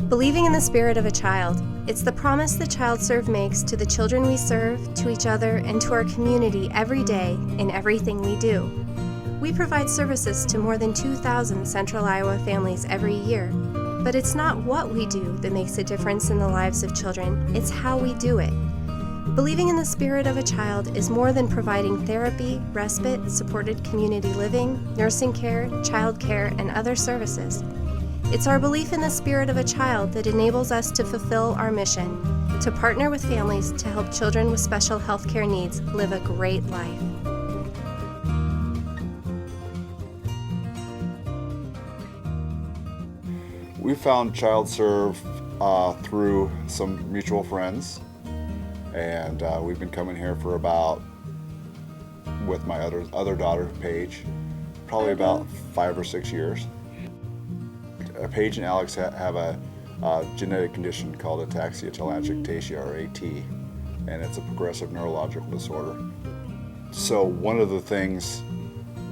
Believing in the spirit of a child, it's the promise that ChildServe makes to the children we serve, to each other, and to our community every day in everything we do. We provide services to more than 2,000 Central Iowa families every year, but it's not what we do that makes a difference in the lives of children, it's how we do it. Believing in the spirit of a child is more than providing therapy, respite, supported community living, nursing care, child care, and other services. It's our belief in the spirit of a child that enables us to fulfill our mission, to partner with families to help children with special healthcare needs live a great life. We found ChildServe through some mutual friends, and we've been coming here for about, with my other daughter, Paige, probably about 5 or 6 years. Paige and Alex have a genetic condition called ataxia-telangiectasia, or AT, and it's a progressive neurological disorder. So one of the things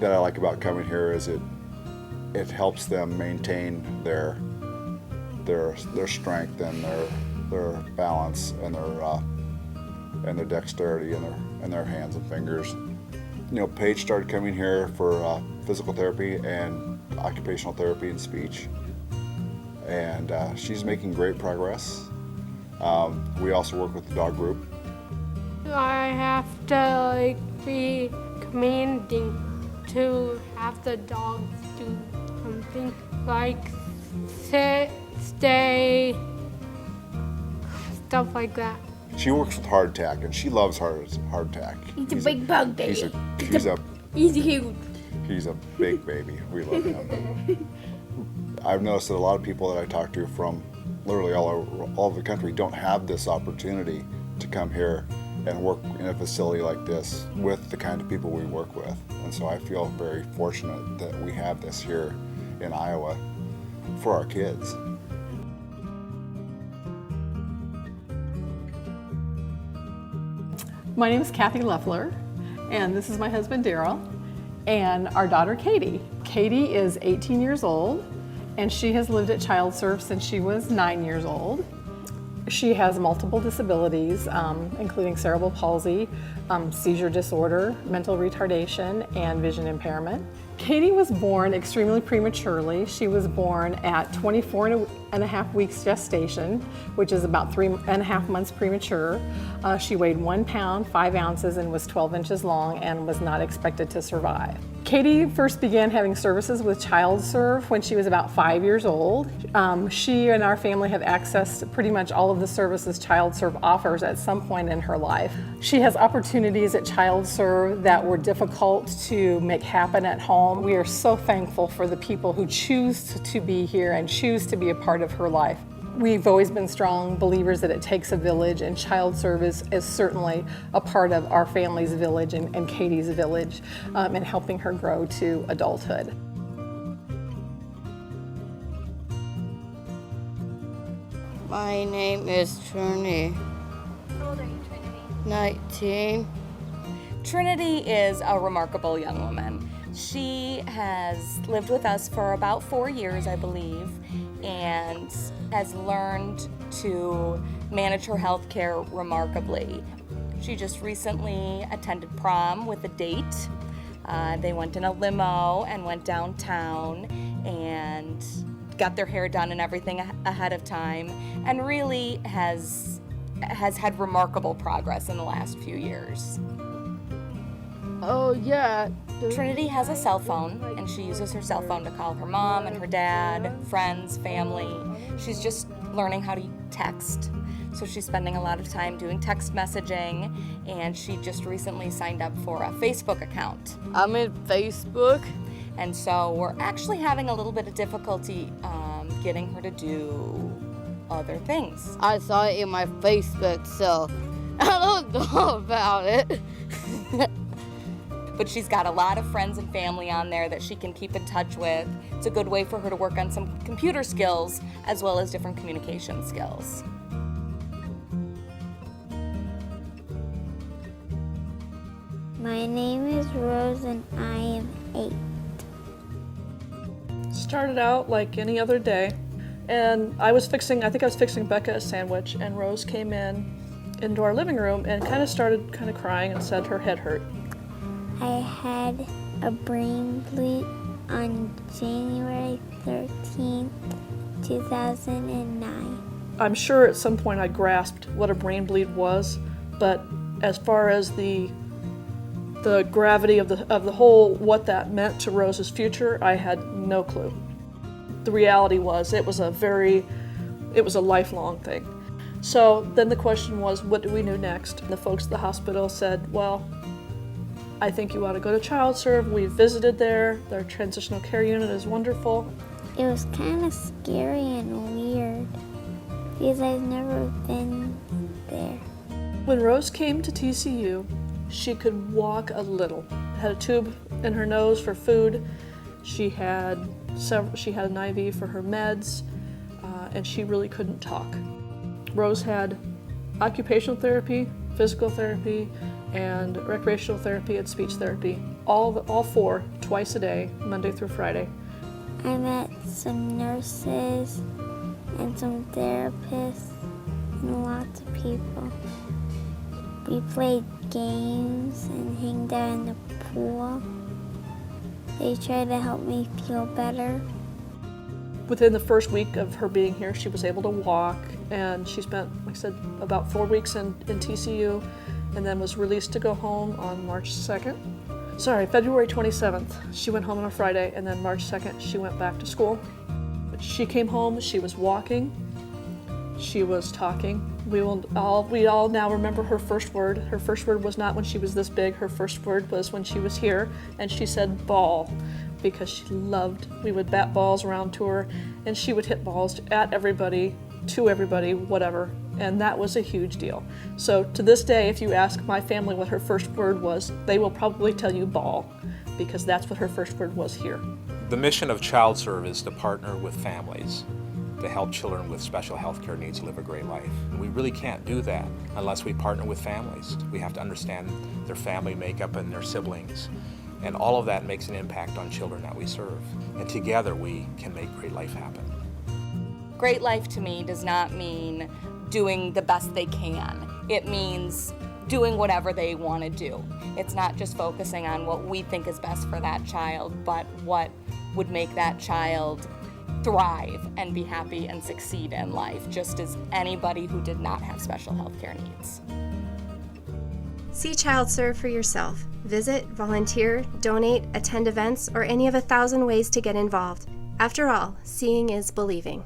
that I like about coming here is it helps them maintain their strength and their balance and their dexterity and their hands and fingers. You know, Paige started coming here for physical therapy and occupational therapy and speech, and she's making great progress. We also work with the dog group. I have to be commanding to have the dogs do something like sit, stay, stuff like that. She works with hardtack, and she loves hardtack. He's a big bug baby. He's huge. He's a big baby. We love him. I've noticed that a lot of people that I talk to from literally all over the country don't have this opportunity to come here and work in a facility like this with the kind of people we work with. And so I feel very fortunate that we have this here in Iowa for our kids. My name is Kathy Leffler, and this is my husband Daryl, and our daughter Katie. Katie is 18 years old, and she has lived at ChildServe since she was 9 years old. She has multiple disabilities, including cerebral palsy, seizure disorder, mental retardation, and vision impairment. Katie was born extremely prematurely. She was born at 24 and a half weeks gestation, which is about 3.5 months premature. She weighed 1 pound, 5 ounces, and was 12 inches long and was not expected to survive. Katie first began having services with ChildServe when she was about 5 years old. She and our family have accessed pretty much all of the services ChildServe offers at some point in her life. She has opportunities at ChildServe that were difficult to make happen at home. We are so thankful for the people who choose to be here and choose to be a part of her life. We've always been strong believers that it takes a village, and ChildServe is certainly a part of our family's village and Katie's village in helping her grow to adulthood. My name is Trinity. How old are you, Trinity? 19. Trinity is a remarkable young woman. She has lived with us for about 4 years, I believe, and has learned to manage her health care remarkably. She just recently attended prom with a date. They went in a limo and went downtown and got their hair done and everything ahead of time, and really has had remarkable progress in the last few years. Oh yeah. Trinity has a cell phone, and she uses her cell phone to call her mom and her dad, friends, family. She's just learning how to text. So she's spending a lot of time doing text messaging, and she just recently signed up for a Facebook account. I'm in Facebook. And so we're actually having a little bit of difficulty getting her to do other things. I saw it in my Facebook, so I don't know about it. But she's got a lot of friends and family on there that she can keep in touch with. It's a good way for her to work on some computer skills as well as different communication skills. My name is Rose and I am 8. Started out like any other day. And I think I was fixing Becca a sandwich, and Rose came into our living room and started crying and said her head hurt. I had a brain bleed on January 13th, 2009. I'm sure at some point I grasped what a brain bleed was, but as far as the gravity of the whole, what that meant to Rose's future, I had no clue. The reality was it was a lifelong thing. So then the question was, what do we do next? And the folks at the hospital said, well, I think you ought to go to ChildServe. We visited there. Their transitional care unit is wonderful. It was kind of scary and weird because I've never been there. When Rose came to TCU, she could walk a little. Had a tube in her nose for food. She had an IV for her meds, and she really couldn't talk. Rose had occupational therapy, physical therapy, and recreational therapy and speech therapy, all four, twice a day, Monday through Friday. I met some nurses and some therapists and lots of people. We played games and hanged out in the pool. They tried to help me feel better. Within the first week of her being here, she was able to walk, and she spent, like I said, about 4 weeks in TCU, and then was released to go home on February 27th. She went home on a Friday, and then March 2nd, she went back to school. She came home, she was walking, she was talking. We all now remember her first word. Her first word was not when she was this big. Her first word was when she was here, and she said ball, because she loved, we would bat balls around to her, and she would hit balls at everybody, to everybody, whatever, and that was a huge deal. So to this day, if you ask my family what her first word was, they will probably tell you ball, because that's what her first word was here. The mission of ChildServe is to partner with families to help children with special health care needs live a great life. And we really can't do that unless we partner with families. We have to understand their family makeup and their siblings. And all of that makes an impact on children that we serve. And together we can make great life happen. Great life to me does not mean doing the best they can. It means doing whatever they want to do. It's not just focusing on what we think is best for that child, but what would make that child thrive and be happy and succeed in life, just as anybody who did not have special health care needs. See ChildServe for yourself. Visit, volunteer, donate, attend events, or any of 1,000 ways to get involved. After all, seeing is believing.